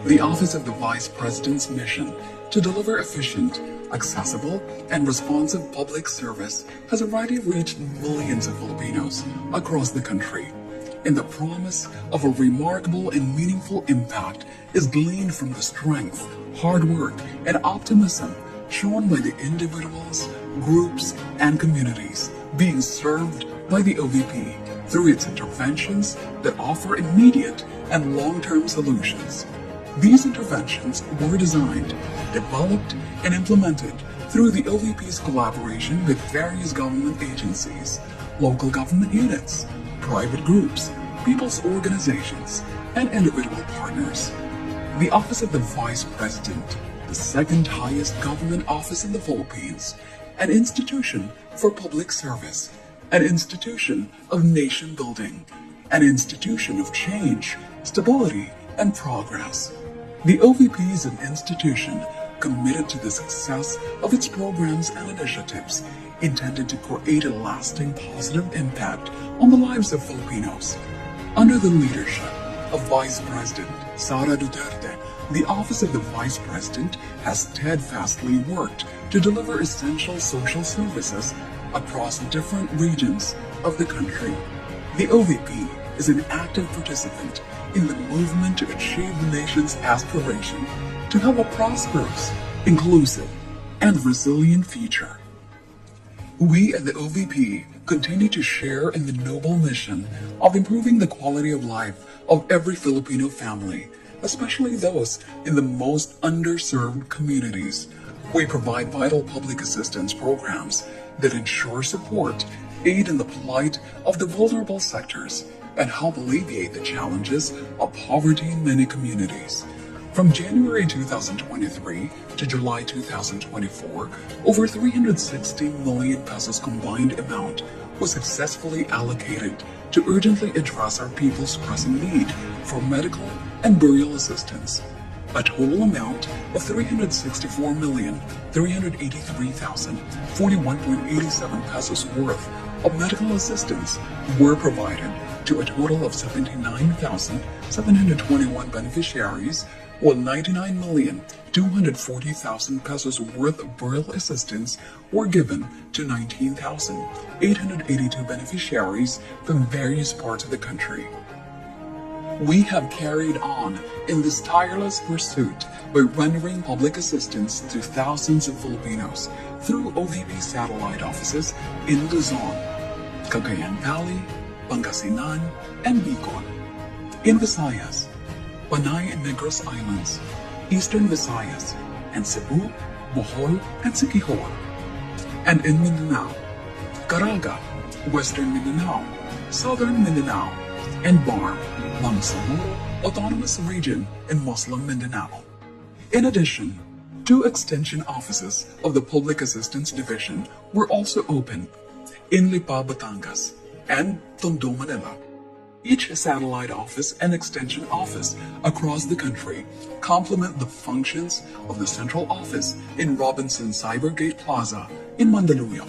The Office of the Vice President's mission to deliver efficient, accessible, and responsive public service has already reached millions of Filipinos across the country. And the promise of a remarkable and meaningful impact is gleaned from the strength, hard work, and optimism shown by the individuals, groups, and communities being served by the OVP through its interventions that offer immediate and long-term solutions. These interventions were designed, developed, and implemented through the OVP's collaboration with various government agencies, local government units, private groups, people's organizations, and individual partners. The Office of the Vice President, the second highest government office in the Philippines, an institution for public service, an institution of nation building, an institution of change, stability, and progress. The OVP is an institution committed to the success of its programs and initiatives intended to create a lasting positive impact on the lives of Filipinos. Under the leadership of Vice President Sara Duterte, the Office of the Vice President has steadfastly worked to deliver essential social services across different regions of the country. The OVP is an active participant in the movement to achieve the nation's aspiration to have a prosperous, inclusive, and resilient future. We at the OVP continue to share in the noble mission of improving the quality of life of every Filipino family, especially those in the most underserved communities. We provide vital public assistance programs that ensure support, aid in the plight of the vulnerable sectors, and help alleviate the challenges of poverty in many communities. From January 2023 to July 2024, over 360 million pesos combined amount was successfully allocated to urgently address our people's pressing need for medical and burial assistance. A total amount of 364,383,041.87 pesos worth of medical assistance were provided to a total of 79,721 beneficiaries, while 99,240,000 pesos worth of burial assistance were given to 19,882 beneficiaries from various parts of the country. We have carried on in this tireless pursuit by rendering public assistance to thousands of Filipinos through OVP satellite offices in Luzon, Cagayan Valley, Pangasinan, and Bicol. In Visayas, Panay and Negros Islands, Eastern Visayas, and Cebu, Bohol, and Siquijor. And in Mindanao, Caraga, Western Mindanao, Southern Mindanao, and BARM, Bangsamoro Autonomous Region in Muslim Mindanao. In addition, 2 extension offices of the Public Assistance Division were also opened in Lipa, Batangas, and Tondo, Manila. Each satellite office and extension office across the country complement the functions of the central office in Robinson Cybergate Plaza in Mandaluyong.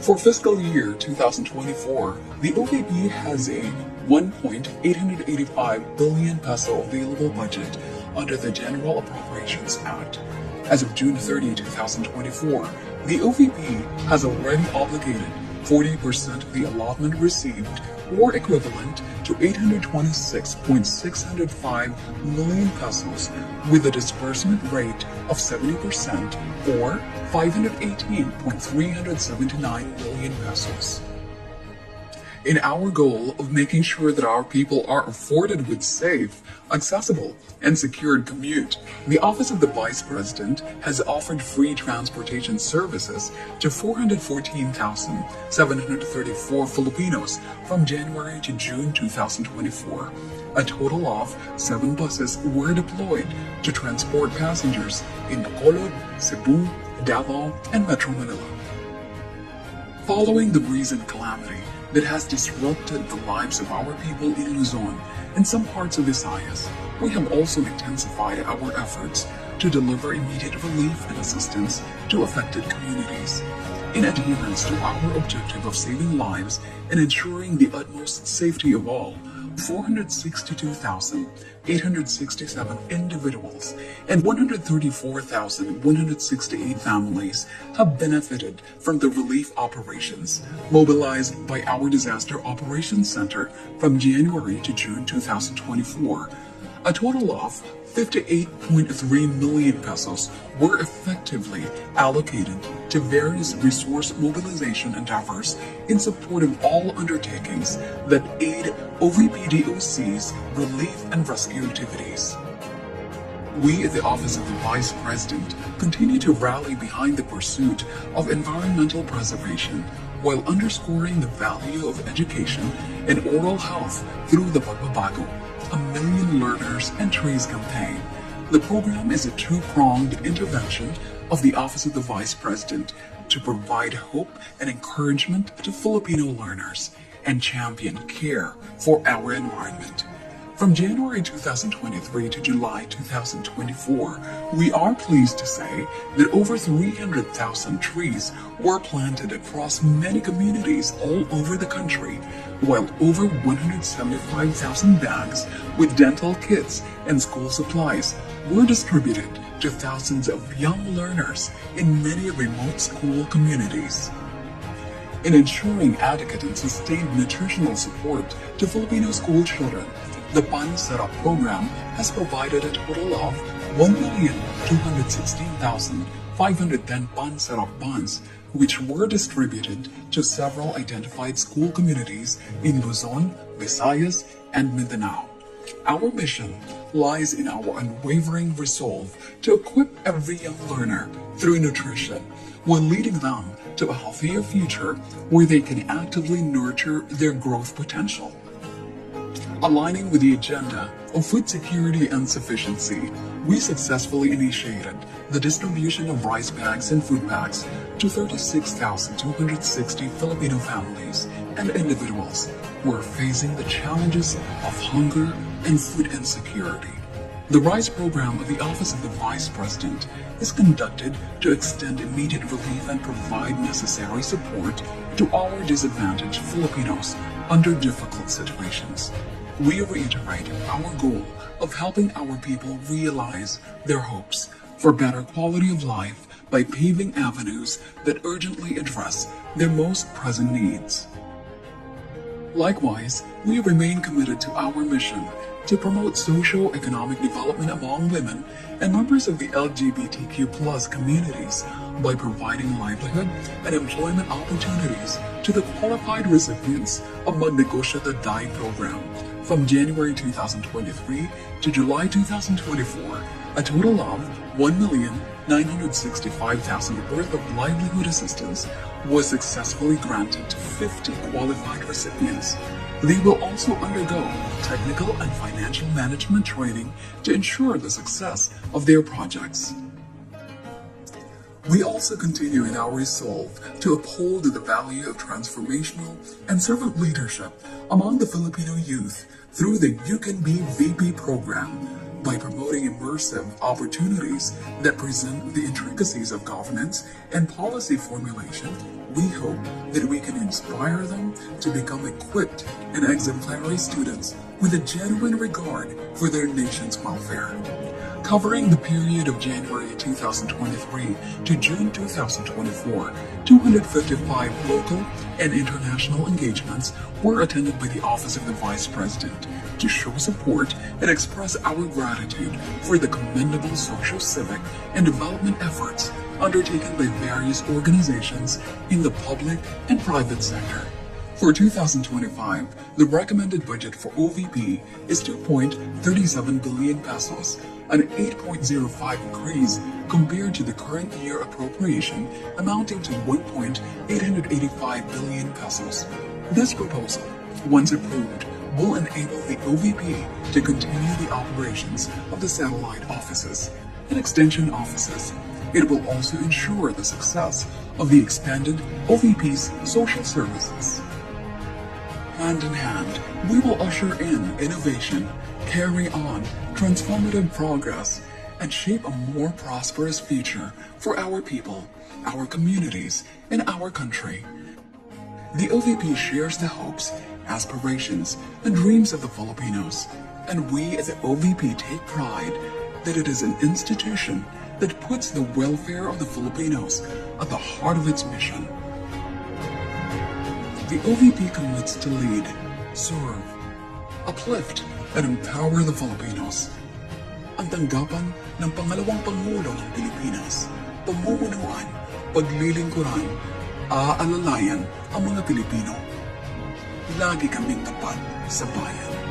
For fiscal year 2024, the OVP has a 1.885 billion peso available budget under the General Appropriations Act. As of June 30, 2024, the OVP has already obligated 40% of the allotment received, or equivalent to 826.605 million pesos, with a disbursement rate of 70%, or 518.379 million pesos. In our goal of making sure that our people are afforded with safe, accessible, and secured commute, the Office of the Vice President has offered free transportation services to 414,734 Filipinos from January to June 2024. A total of 7 buses were deployed to transport passengers in Bacolod, Cebu, Davao, and Metro Manila. Following the recent calamity that has disrupted the lives of our people in Luzon and some parts of Visayas, we have also intensified our efforts to deliver immediate relief and assistance to affected communities. In adherence to our objective of saving lives and ensuring the utmost safety of all, 462,867 individuals and 134,168 families have benefited from the relief operations mobilized by our Disaster Operations Center from January to June 2024. A total of 58.3 million pesos were effectively allocated to various resource mobilization endeavors in support of all undertakings that aid OVPDOC's relief and rescue activities. We at the Office of the Vice President continue to rally behind the pursuit of environmental preservation while underscoring the value of education and oral health through the Pagbabago, a Million Learners and Trees campaign. The program is a two-pronged intervention of the Office of the Vice President to provide hope and encouragement to Filipino learners and champion care for our environment. From January 2023 to July 2024, we are pleased to say that over 300,000 trees were planted across many communities all over the country, while over 175,000 bags with dental kits and school supplies were distributed to thousands of young learners in many remote school communities. In ensuring adequate and sustained nutritional support to Filipino school children, the Pan Setup program has provided a total of 1,216,510 Pan Setup buns, which were distributed to several identified school communities in Luzon, Visayas, and Mindanao. Our mission lies in our unwavering resolve to equip every young learner through nutrition, while leading them to a healthier future where they can actively nurture their growth potential. Aligning with the agenda of food security and sufficiency, we successfully initiated the distribution of rice bags and food bags to 36,260 Filipino families and individuals who are facing the challenges of hunger and food insecurity. The RISE program of the Office of the Vice President is conducted to extend immediate relief and provide necessary support to our disadvantaged Filipinos under difficult situations. We reiterate our goal of helping our people realize their hopes for better quality of life by paving avenues that urgently address their most pressing needs. Likewise, we remain committed to our mission to promote socio-economic development among women and members of the LGBTQ+ communities by providing livelihood and employment opportunities to the qualified recipients of Magnegosyo Day program. From January 2023 to July 2024, a total of 1,965,000 worth of livelihood assistance was successfully granted to 50 qualified recipients. They will also undergo technical and financial management training to ensure the success of their projects. We also continue in our resolve to uphold the value of transformational and servant leadership among the Filipino youth through the You Can Be VP program. By promoting immersive opportunities that present the intricacies of governance and policy formulation, we hope that we can inspire them to become equipped and exemplary students with a genuine regard for their nation's welfare. Covering the period of January 2023 to June 2024, 255 local and international engagements were attended by the Office of the Vice President to show support and express our gratitude for the commendable social, civic, and development efforts undertaken by various organizations in the public and private sector. For 2025, the recommended budget for OVP is 2.37 billion pesos, an 8.05 increase compared to the current year appropriation amounting to 1.885 billion pesos. This proposal, once approved, will enable the OVP to continue the operations of the satellite offices and extension offices. It will also ensure the success of the expanded OVP's social services. Hand in hand, we will usher in innovation, carry on transformative progress, and shape a more prosperous future for our people, our communities, and our country. The OVP shares the hopes, aspirations, and dreams of the Filipinos, and we as the OVP take pride that it is an institution that puts the welfare of the Filipinos at the heart of its mission. The OVP commits to lead, serve, uplift, and empower the Filipinos. Ang tanggapan ng pangalawang Pangulo ng Pilipinas, pamumunuan, paglilingkuran, aalalayan ang mga Pilipino. Lagi kaming tapat sa bayan.